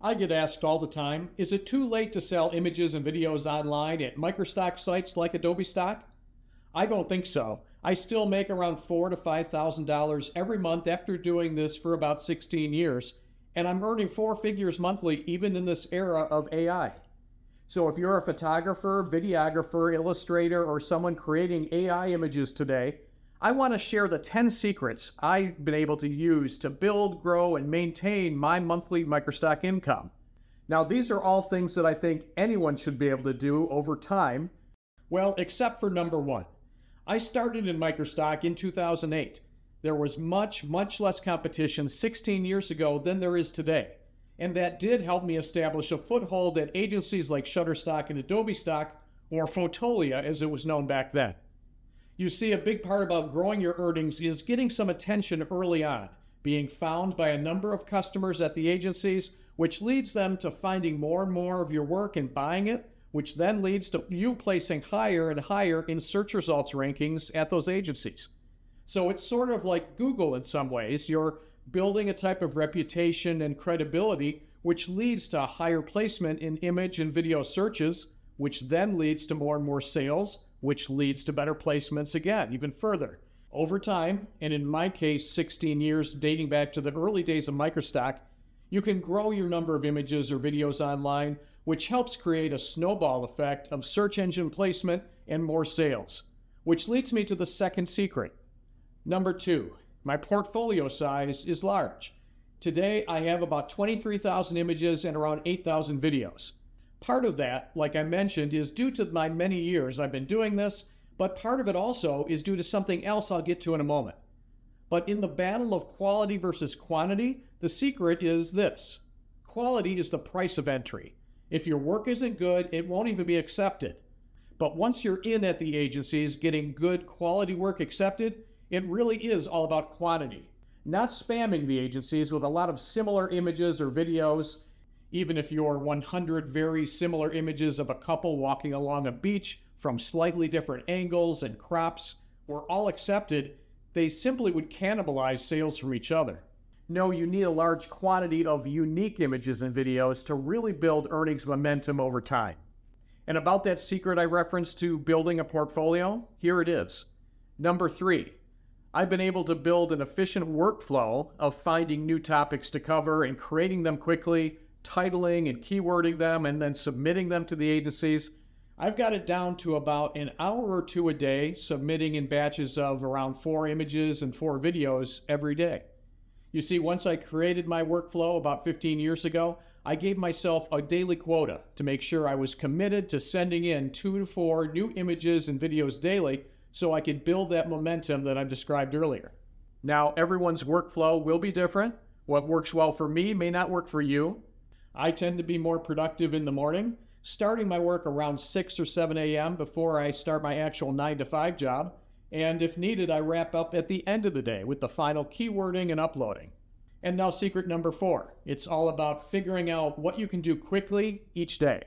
I get asked all the time, is it too late to sell images and videos online at Microstock sites like adobestock? I don't think so. I still make around $4,000 to $5,000 every month after doing this for about 16 years, and I'm earning four figures monthly even in this era of AI. So if you're a photographer, videographer, illustrator, or someone creating AI images today, I want to share the 10 secrets I've been able to use to build, grow, and maintain my monthly Microstock income. Now, these are all things that I think anyone should be able to do over time, well, except for number one. I started in Microstock in 2008. There was much less competition 16 years ago than there is today. And that did help me establish a foothold at agencies like Shutterstock and adobestock, or Fotolia as it was known back then. You see, a big part about growing your earnings is getting some attention early on, being found by a number of customers at the agencies, which leads them to finding more and more of your work and buying it, which then leads to you placing higher and higher in search results rankings at those agencies. So it's sort of like Google in some ways. You're building a type of reputation and credibility, which leads to higher placement in image and video searches, which then leads to more and more sales, which leads to better placements again, even further. Over time, and in my case, 16 years dating back to the early days of Microstock, you can grow your number of images or videos online, which helps create a snowball effect of search engine placement and more sales, which leads me to the second secret. Number two, my portfolio size is large. Today, I have about 23,000 images and around 8,000 videos. Part of that, like I mentioned, is due to my many years I've been doing this, but part of it also is due to something else I'll get to in a moment. But in the battle of quality versus quantity, the secret is this. Quality is the price of entry. If your work isn't good, it won't even be accepted. But once you're in at the agencies getting good quality work accepted, it really is all about quantity. Not spamming the agencies with a lot of similar images or videos. Even if you're 100 very similar images of a couple walking along a beach from slightly different angles and crops were all accepted, they simply would cannibalize sales from each other. No, you need a large quantity of unique images and videos to really build earnings momentum over time. And about that secret I referenced to building a portfolio, here it is. Number three, I've been able to build an efficient workflow of finding new topics to cover and creating them quickly, titling and keywording them, and then submitting them to the agencies. I've got it down to about an hour or two a day, submitting in batches of around 4 images and 4 videos every day. You see, once I created my workflow about 15 years ago, I gave myself a daily quota to make sure I was committed to sending in 2 to 4 new images and videos daily so I could build that momentum that I described earlier. Now, everyone's workflow will be different. What works well for me may not work for you. I tend to be more productive in the morning, starting my work around 6 or 7 a.m. before I start my actual 9 to 5 job, and if needed, I wrap up at the end of the day with the final keywording and uploading. And now secret number 4, it's all about figuring out what you can do quickly each day.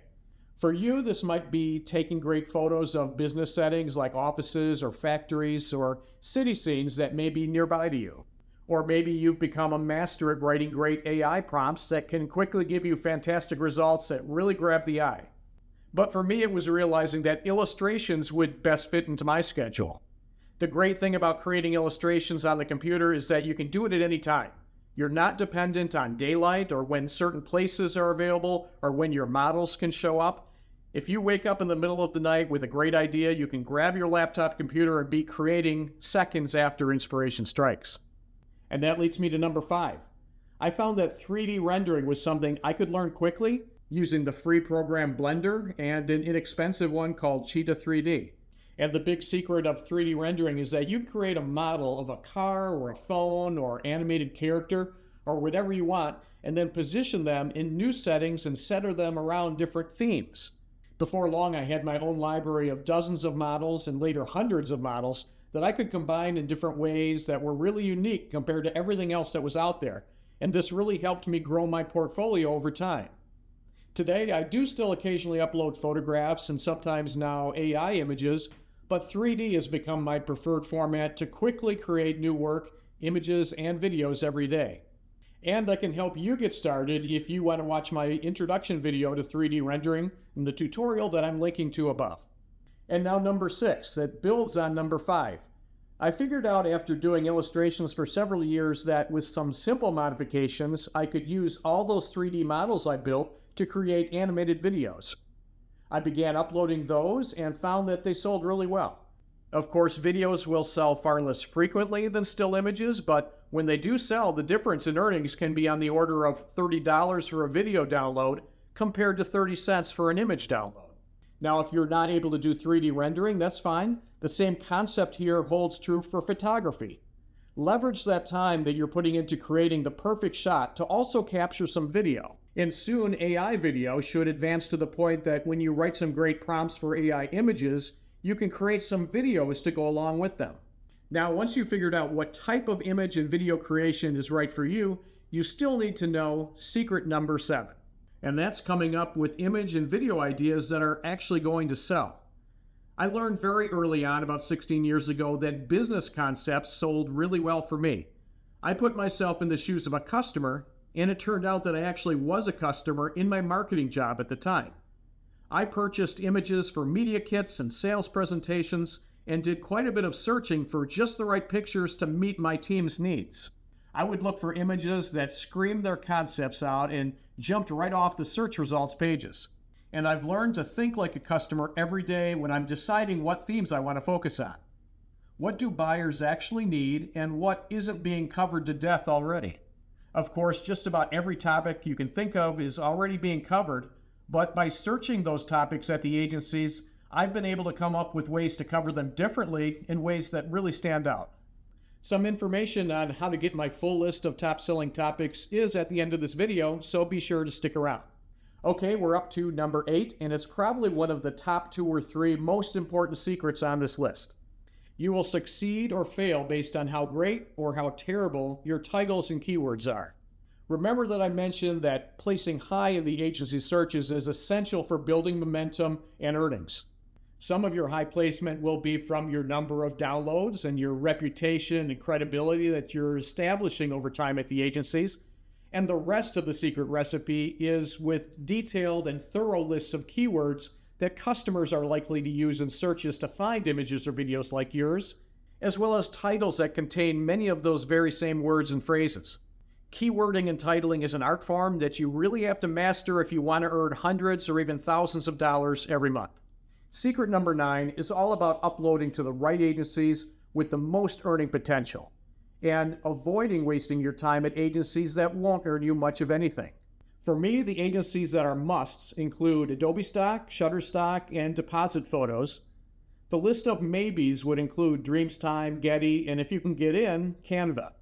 For you, this might be taking great photos of business settings like offices or factories or city scenes that may be nearby to you. Or maybe you've become a master at writing great AI prompts that can quickly give you fantastic results that really grab the eye. But for me, it was realizing that illustrations would best fit into my schedule. The great thing about creating illustrations on the computer is that you can do it at any time. You're not dependent on daylight or when certain places are available or when your models can show up. If you wake up in the middle of the night with a great idea, you can grab your laptop computer and be creating seconds after inspiration strikes. And that leads me to number 5. I found that 3D rendering was something I could learn quickly using the free program Blender and an inexpensive one called Cheetah 3D. And the big secret of 3D rendering is that you can create a model of a car or a phone or animated character or whatever you want, and then position them in new settings and center them around different themes. Before long, I had my own library of dozens of models and later hundreds of models that I could combine in different ways that were really unique compared to everything else that was out there. And this really helped me grow my portfolio over time. Today, I do still occasionally upload photographs and sometimes now AI images, but 3D has become my preferred format to quickly create new work, images, and videos every day. And I can help you get started if you want to watch my introduction video to 3D rendering in the tutorial that I'm linking to above. And now number 6, it builds on number 5. I figured out after doing illustrations for several years that with some simple modifications, I could use all those 3D models I built to create animated videos. I began uploading those and found that they sold really well. Of course, videos will sell far less frequently than still images, but when they do sell, the difference in earnings can be on the order of $30 for a video download compared to 30 cents for an image download. Now, if you're not able to do 3D rendering, that's fine. The same concept here holds true for photography. Leverage that time that you're putting into creating the perfect shot to also capture some video. And soon, AI video should advance to the point that when you write some great prompts for AI images, you can create some videos to go along with them. Now, once you've figured out what type of image and video creation is right for you, you still need to know secret number 7. And that's coming up with image and video ideas that are actually going to sell. I learned very early on, about 16 years ago, that business concepts sold really well for me. I put myself in the shoes of a customer, and it turned out that I actually was a customer in my marketing job at the time. I purchased images for media kits and sales presentations and did quite a bit of searching for just the right pictures to meet my team's needs. I would look for images that screamed their concepts out and jumped right off the search results pages. And I've learned to think like a customer every day when I'm deciding what themes I want to focus on. What do buyers actually need and what isn't being covered to death already? Of course, just about every topic you can think of is already being covered, but by searching those topics at the agencies, I've been able to come up with ways to cover them differently in ways that really stand out. Some information on how to get my full list of top-selling topics is at the end of this video, so be sure to stick around. Okay, we're up to number 8, and it's probably one of the top 2 or 3 most important secrets on this list. You will succeed or fail based on how great or how terrible your titles and keywords are. Remember that I mentioned that placing high in the agency searches is essential for building momentum and earnings. Some of your high placement will be from your number of downloads and your reputation and credibility that you're establishing over time at the agencies. And the rest of the secret recipe is with detailed and thorough lists of keywords that customers are likely to use in searches to find images or videos like yours, as well as titles that contain many of those very same words and phrases. Keywording and titling is an art form that you really have to master if you want to earn hundreds or even thousands of dollars every month. Secret number 9 is all about uploading to the right agencies with the most earning potential and avoiding wasting your time at agencies that won't earn you much of anything. For me, the agencies that are musts include adobestock, Shutterstock, and Deposit Photos. The list of maybes would include Dreamstime, Getty, and if you can get in, Canva.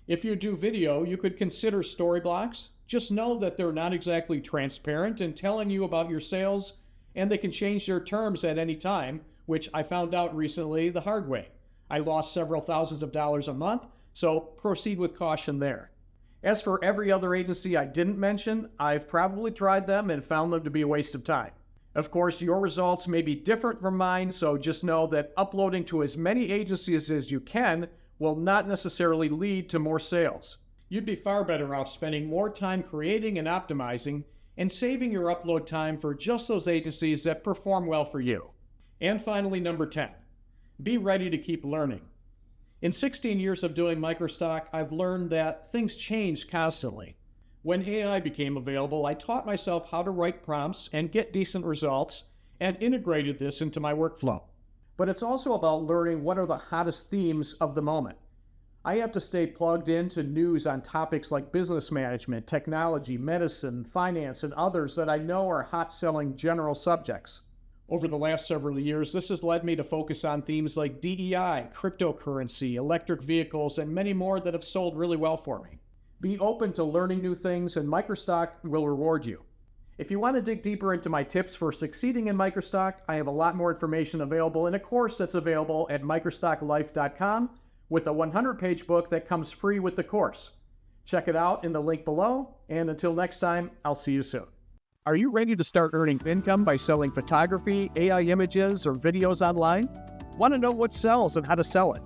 If you do video, you could consider Storyblocks. Just know that they're not exactly transparent in telling you about your sales, and they can change their terms at any time, which I found out recently the hard way. I lost several thousands of dollars a month, so proceed with caution there. As for every other agency I didn't mention, I've probably tried them and found them to be a waste of time. Of course, your results may be different from mine, so just know that uploading to as many agencies as you can will not necessarily lead to more sales. You'd be far better off spending more time creating and optimizing and saving your upload time for just those agencies that perform well for you. And finally, number 10, be ready to keep learning. In 16 years of doing Microstock, I've learned that things change constantly. When AI became available, I taught myself how to write prompts and get decent results and integrated this into my workflow. But it's also about learning what are the hottest themes of the moment. I have to stay plugged into news on topics like business management, technology, medicine, finance, and others that I know are hot-selling general subjects. Over the last several years, this has led me to focus on themes like DEI, cryptocurrency, electric vehicles, and many more that have sold really well for me. Be open to learning new things, and Microstock will reward you. If you want to dig deeper into my tips for succeeding in Microstock, I have a lot more information available in a course that's available at microstocklife.com with a 100-page book that comes free with the course. Check it out in the link below, and until next time, I'll see you soon. Are you ready to start earning income by selling photography, AI images, or videos online? Want to know what sells and how to sell it?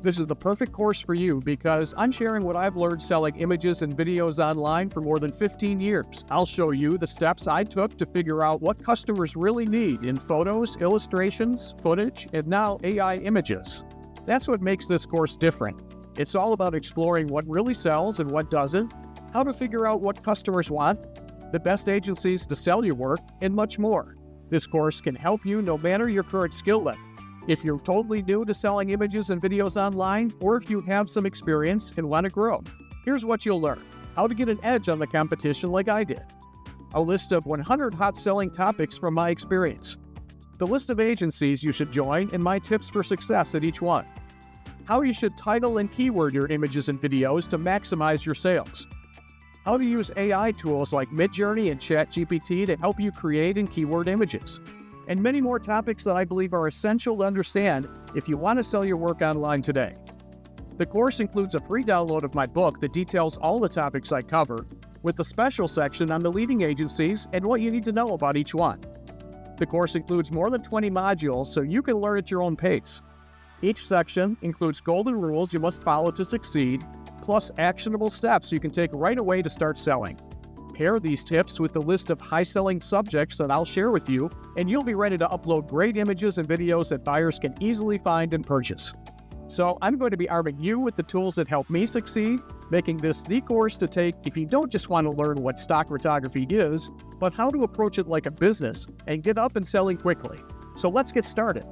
This is the perfect course for you because I'm sharing what I've learned selling images and videos online for more than 15 years. I'll show you the steps I took to figure out what customers really need in photos, illustrations, footage, and now AI images. That's what makes this course different. It's all about exploring what really sells and what doesn't, how to figure out what customers want, the best agencies to sell your work, and much more. This course can help you no matter your current skill level. If you're totally new to selling images and videos online, or if you have some experience and want to grow, here's what you'll learn. How to get an edge on the competition like I did. A list of 100 hot selling topics from my experience. The list of agencies you should join and my tips for success at each one. How you should title and keyword your images and videos to maximize your sales. How to use AI tools like Midjourney and ChatGPT to help you create and keyword images. And many more topics that I believe are essential to understand if you want to sell your work online today. The course includes a free download of my book that details all the topics I cover, with a special section on the leading agencies and what you need to know about each one. The course includes more than 20 modules so you can learn at your own pace. Each section includes golden rules you must follow to succeed, plus actionable steps you can take right away to start selling. Pair these tips with the list of high-selling subjects that I'll share with you, and you'll be ready to upload great images and videos that buyers can easily find and purchase. So I'm going to be arming you with the tools that help me succeed, making this the course to take if you don't just want to learn what stock photography is, but how to approach it like a business and get up and selling quickly. So let's get started.